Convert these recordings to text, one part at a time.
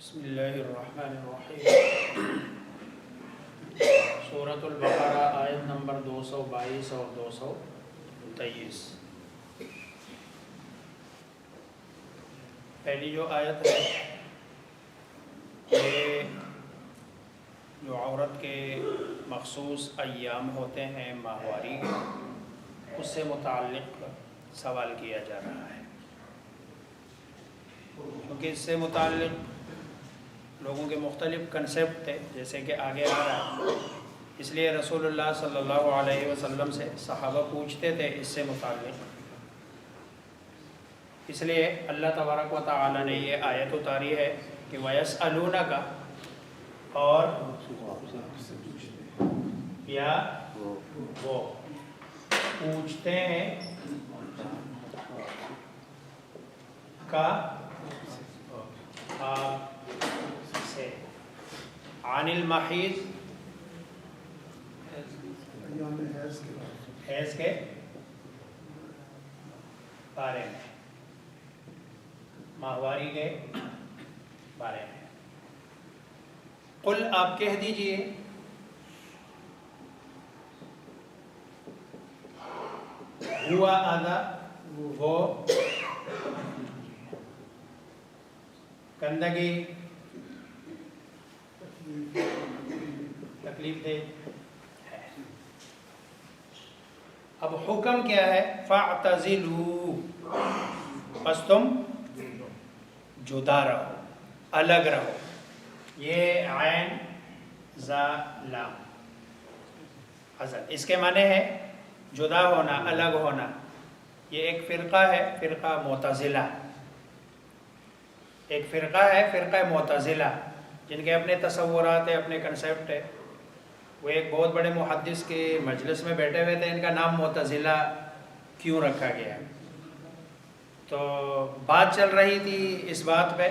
بسم اللہ الرحمن الرحیم۔ سورۃ البقرہ آیت نمبر 222 اور 223۔ پہلی جو آیت ہے یہ جو عورت کے مخصوص ایام ہوتے ہیں ماہواری، اس سے متعلق سوال کیا جا رہا ہے، کیونکہ اس سے متعلق لوگوں کے مختلف کنسیپٹ تھے، جیسے کہ آگے آ رہا ہے۔ اس لیے رسول اللہ صلی اللہ علیہ وسلم سے صحابہ پوچھتے تھے اس سے متعلق، اس لیے اللہ تبارک و تعالی نے یہ آیت اتاری ہے کہ وَيَسْأَلُونَكَ، اور یا وہ پوچھتے ہیں کا آپ سے عن المحیض، حیض کے بارے میں، ماہواری کے بارے میں۔ قل، آپ کہہ دیجئے، ہوا اذا، وہ گندگی، تکلیف دہ ہے۔ اب حکم کیا ہے؟ فَاعْتَزِلُوا، بس تم جدا رہو، الگ رہو۔ یہ عین زا لام ازل، اس کے معنی ہے جدا ہونا، الگ ہونا۔ یہ ایک فرقہ ہے، فرقہ معتزلہ، ایک فرقہ ہے، فرقہ معتزلہ، جن کے اپنے تصورات ہیں، اپنے کنسیپٹ ہے۔ وہ ایک بہت بڑے محدث کے مجلس میں بیٹھے ہوئے تھے، ان کا نام معتزلہ کیوں رکھا گیا؟ تو بات چل رہی تھی اس بات پہ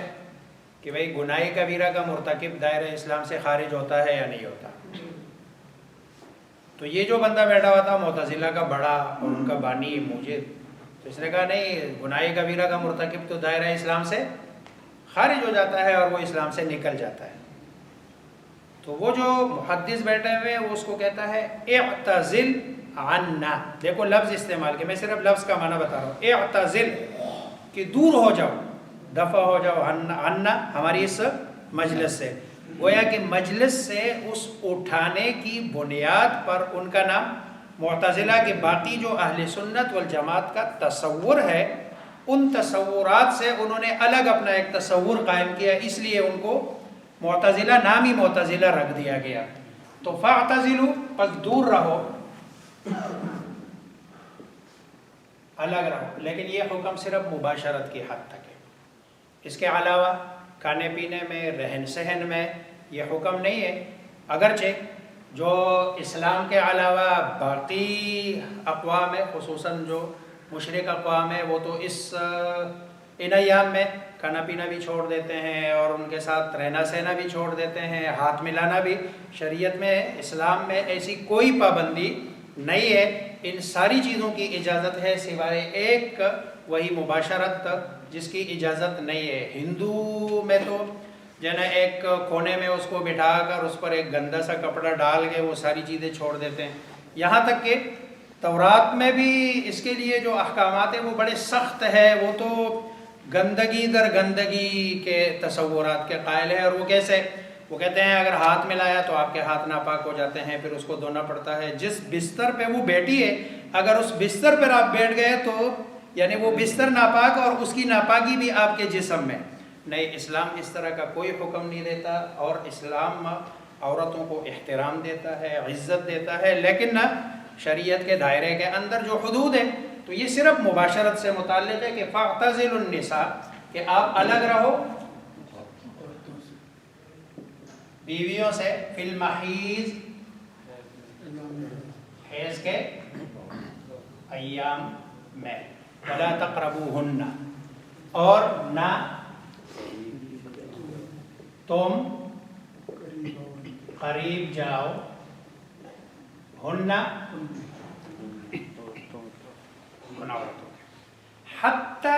کہ بھئی گناہ کبیرہ کا مرتکب دائرہ اسلام سے خارج ہوتا ہے یا نہیں ہوتا؟ تو یہ جو بندہ بیٹھا ہوا تھا معتزلہ کا بڑا اور ان کا بانی موجد، تو اس نے کہا نہیں، گناہ کبیرہ کا مرتکب تو دائرہ اسلام سے خارج ہو جاتا ہے اور وہ اسلام سے نکل جاتا ہے۔ تو وہ جو محدث بیٹھے ہوئے وہ اس کو کہتا ہے اعتزل عنا، دیکھو لفظ استعمال کے، میں صرف لفظ کا معنی بتا رہا ہوں۔ اعتزل کہ دور ہو جاؤ، دفع ہو جاؤ، عنا ہماری اس مجلس سے۔ گویا کہ مجلس سے اس اٹھانے کی بنیاد پر ان کا نام معتزلہ کے باقی جو اہل سنت والجماعت کا تصور ہے، ان تصورات سے انہوں نے الگ اپنا ایک تصور قائم کیا، اس لیے ان کو معتزلہ، نام ہی معتزلہ رکھ دیا گیا۔ تو فاعتزلوا، پس دور رہو، الگ رہو۔ لیکن یہ حکم صرف مباشرت کی حد تک ہے، اس کے علاوہ کھانے پینے میں، رہن سہن میں یہ حکم نہیں ہے۔ اگرچہ جو اسلام کے علاوہ باقی اقوام ہے، خصوصاً جو مشرک اقوام ہے، وہ تو ان ایام میں کھانا پینا بھی چھوڑ دیتے ہیں اور ان کے ساتھ رہنا سہنا بھی چھوڑ دیتے ہیں، ہاتھ ملانا بھی۔ شریعت میں، اسلام میں ایسی کوئی پابندی نہیں ہے، ان ساری چیزوں کی اجازت ہے سوائے ایک، وہی مباشرت، جس کی اجازت نہیں ہے۔ ہندو میں تو جو ہے ایک کونے میں اس کو بٹھا کر اس پر ایک گندا سا کپڑا ڈال کے وہ ساری چیزیں چھوڑ دیتے ہیں۔ یہاں تک کہ تورات میں بھی اس کے لیے جو احکامات ہیں وہ بڑے سخت ہے، وہ تو گندگی در گندگی کے تصورات کے قائل ہے۔ اور وہ کیسے؟ وہ کہتے ہیں اگر ہاتھ ملایا تو آپ کے ہاتھ ناپاک ہو جاتے ہیں، پھر اس کو دھونا پڑتا ہے۔ جس بستر پہ وہ بیٹھی ہے، اگر اس بستر پر آپ بیٹھ گئے تو یعنی وہ بستر ناپاک اور اس کی ناپاکی بھی آپ کے جسم میں۔ نہیں، اسلام اس طرح کا کوئی حکم نہیں دیتا، اور اسلام عورتوں کو احترام دیتا ہے، عزت دیتا ہے، لیکن شریعت کے دائرے کے اندر جو حدود ہے، تو یہ صرف مباشرت سے متعلق ہے کہ فاعتزلوا النساء، کہ آپ الگ رہو بیویوں سے، فی المحیض، حیض کے ایام میں، ولا تقربوہن، اور نہ تم قریب جاؤ، ہن حتی،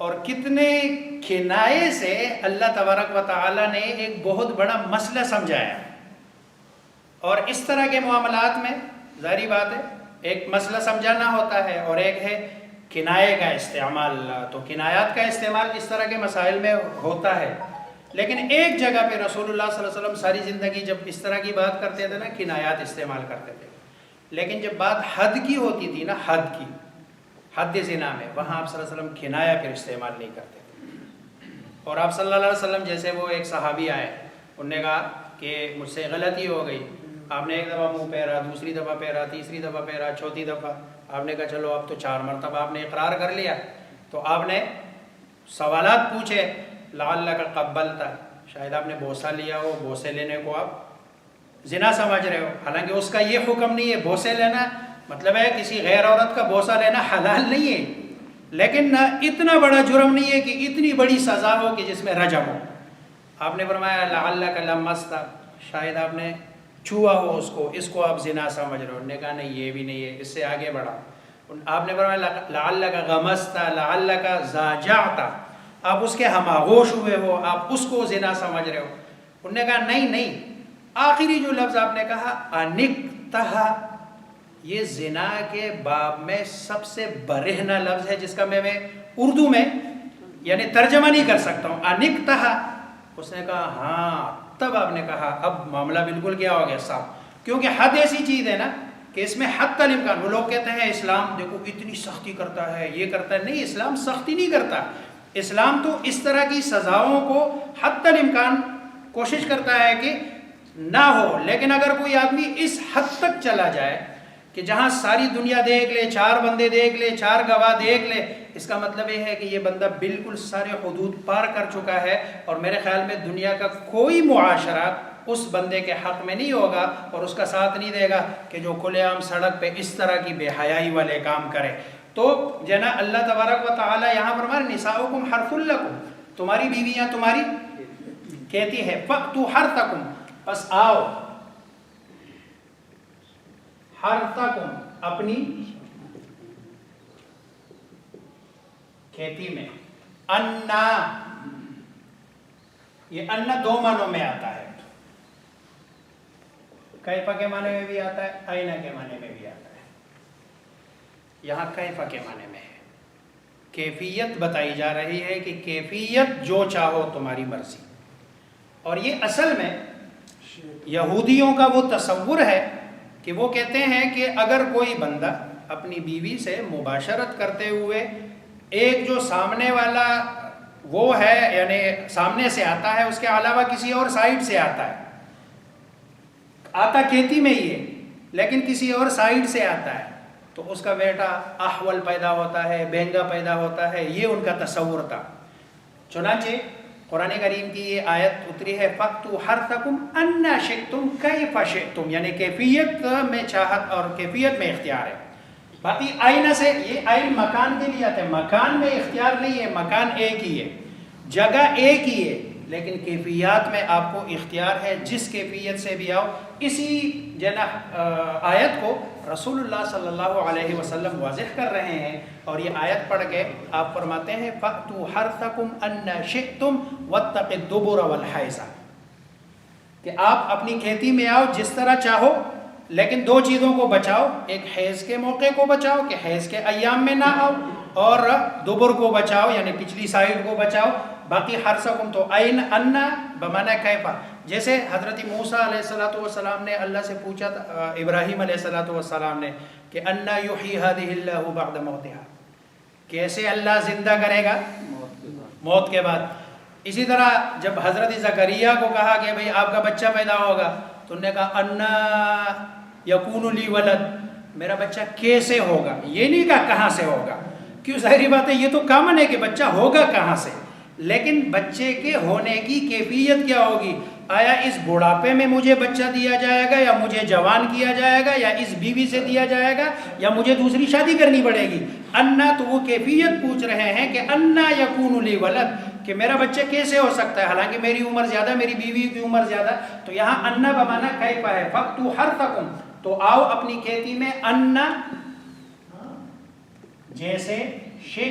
اور کتنے کنایے سے اللہ تبارک و تعالیٰ نے ایک بہت بڑا مسئلہ سمجھایا. اور اس طرح کے معاملات میں ظاہری بات ہے ایک مسئلہ سمجھانا ہوتا ہے اور ایک ہے کنایے کا استعمال. تو کنایات کا استعمال اس طرح کے مسائل میں ہوتا ہے. لیکن ایک جگہ پہ رسول اللہ صلی اللہ علیہ وسلم ساری زندگی جب اس طرح کی بات کرتے تھے نا کنایات استعمال کرتے تھے. لیکن جب بات حد کی ہوتی تھی نا حد کی حد زنا میں وہاں آپ صلی اللہ علیہ وسلم کنایا پھر استعمال نہیں کرتے تھے. اور آپ صلی اللہ علیہ وسلم جیسے وہ ایک صحابی آئے انہوں نے کہا کہ مجھ سے غلطی ہو گئی. آپ نے ایک دفعہ منہ پھیرا, دوسری دفعہ پھیرا, تیسری دفعہ پھیرا, چوتھی دفعہ آپ نے کہا چلو اب تو 4 مرتبہ آپ نے اقرار کر لیا. تو آپ نے سوالات پوچھے لعلک قبلتا, شاید آپ نے بوسہ لیا ہو, بوسے لینے کو آپ زنا سمجھ رہے ہو. حالانکہ اس کا یہ حکم نہیں ہے. بوسے لینا مطلب ہے کسی غیر عورت کا بوسہ لینا حلال نہیں ہے, لیکن اتنا بڑا جرم نہیں ہے کہ اتنی بڑی سزا ہو کہ جس میں رجم ہو. آپ نے فرمایا لعلک لمست, شاید آپ نے چھوا ہو اس کو آپ زنا سمجھ رہے ہو. انہوں نے کہا نہیں یہ بھی نہیں ہے. اس سے آگے بڑھا آپ نے فرمایا لعلک غمست لعلک زاجعت, آپ اس کے ہم آغوش ہوئے ہو, آپ اس کو زنا سمجھ رہے ہو. انہوں نے کہا نہیں. آخری جو لفظ آپ نے کہا انکتہا, یہ زنا کے باب میں سب سے برہنہ لفظ ہے جس کا میں اردو میں یعنی ترجمہ نہیں کر سکتا ہوں. انکتہا, اس نے کہا ہاں. تب آپ نے کہا اب معاملہ بالکل کیا ہو گیا صاحب, کیونکہ حد ایسی چیز ہے نا کہ اس میں حد الامکان. وہ لوگ کہتے ہیں اسلام دیکھو اتنی سختی کرتا ہے, یہ کرتا ہے. نہیں, اسلام سختی نہیں کرتا. اسلام تو اس طرح کی سزاؤں کو حد الامکان کوشش کرتا ہے کہ نہ ہو. لیکن اگر کوئی آدمی اس حد تک چلا جائے کہ جہاں ساری دنیا دیکھ لے, 4 بندے دیکھ لے, 4 گواہ دیکھ لے, اس کا مطلب یہ ہے کہ یہ بندہ بالکل سارے حدود پار کر چکا ہے. اور میرے خیال میں دنیا کا کوئی معاشرہ اس بندے کے حق میں نہیں ہوگا اور اس کا ساتھ نہیں دے گا کہ جو کھلے عام سڑک پہ اس طرح کی بے حیائی والے کام کرے. تو جنا اللہ تبارک و تعالی یہاں پر ہمارے نساؤکم حرث لکم, تمہاری بیویاں تمہاری کہتی ہے فأتوا حرثکم, پس آؤ حرثکم اپنی کھیتی میں. انا, یہ انا 2 معنوں میں آتا ہے. کیفا کے معنی میں بھی آتا ہے, اینا کے معنی میں بھی آتا ہے. یہاں کیفا کے معنی میں ہے. کیفیت بتائی جا رہی ہے کہ کیفیت جو چاہو تمہاری مرضی. اور یہ اصل میں یہودیوں کا وہ تصور ہے کہ وہ کہتے ہیں کہ اگر کوئی بندہ اپنی بیوی سے مباشرت کرتے ہوئے ایک جو سامنے والا وہ ہے یعنی سامنے سے آتا ہے, اس کے علاوہ کسی اور سائڈ سے آتا ہے, آتا کھیتی میں ہی ہے لیکن کسی اور سائڈ سے آتا ہے, تو اس کا بیٹا احول پیدا ہوتا ہے, بینگا پیدا ہوتا ہے. یہ ان کا تصور تھا. چنانچہ قرآن کریم کی یہ آیت اتری ہے فَأْتُوا حَرْثَكُمْ أَنَّا شِئْتُمْ كَيْفَ شِئْتُمْ, یعنی کیفیت میں چاہت اور کیفیت میں اختیار ہے. باقی آئینہ سے یہ آئین مکان کے لیے آتا ہے, مکان میں اختیار نہیں ہے, مکان ایک ہی ہے, جگہ ایک ہی ہے, لیکن کیفیات میں آپ کو اختیار ہے. جس کیفیت سے بھی آؤ. اسی آیت کو رسول اللہ صلی اللہ علیہ وسلم واضح کر رہے ہیں اور یہ آیت پڑھ کے آپ فرماتے ہیں فَأْتُوا حَرْثَكُمْ أَنَّا شِئْتُمْ وَاتَّقُوا الدُّبُرَ وَالْحَيْضَ, کہ آپ اپنی کھیتی میں آؤ جس طرح چاہو, لیکن 2 چیزوں کو بچاؤ. ایک حیض کے موقع کو بچاؤ کہ حیض کے ایام میں نہ آؤ, اور دبر کو بچاؤ یعنی پچھلی سائڈ کو بچاؤ. باقی حرثکم تو عین انا بمعنی کیفا. جیسے حضرت موسیٰ علیہ السلام نے اللہ سے پوچھا تھا, ابراہیم علیہ السلام نے, کہ انا یحیی ہذہ اللہ بعد موتہا, کیسے اللہ زندہ کرے گا موت کے بعد. اسی طرح جب حضرت زکریا کو کہا کہ بھئی آپ کا بچہ پیدا ہوگا, تو انہوں نے کہا انا یکون لی ولد, میرا بچہ کیسے ہوگا, یہ نہیں کہا کہاں سے ہوگا. کیوں, ظاہری بات ہے یہ تو کامن ہے کہ بچہ ہوگا کہاں سے, لیکن بچے کے ہونے کی کیفیت کیا ہوگی. آیا اس بڑھاپے میں مجھے بچہ دیا جائے گا, یا مجھے جوان کیا جائے گا, یا اس بیوی سے دیا جائے گا, یا مجھے دوسری شادی کرنی پڑے گی. انا تو وہ کیفیت پوچھ رہے ہیں کہ انا یکون لی ولد, کہ میرا بچہ کیسے ہو سکتا ہے, حالانکہ میری عمر زیادہ, میری بیوی کی عمر زیادہ. تو یہاں انا بمانا کیفا ہے. فَأْتُوا حَرْثَكُمْ, تو آؤ اپنی کھیتی میں. انا جیسے شئ,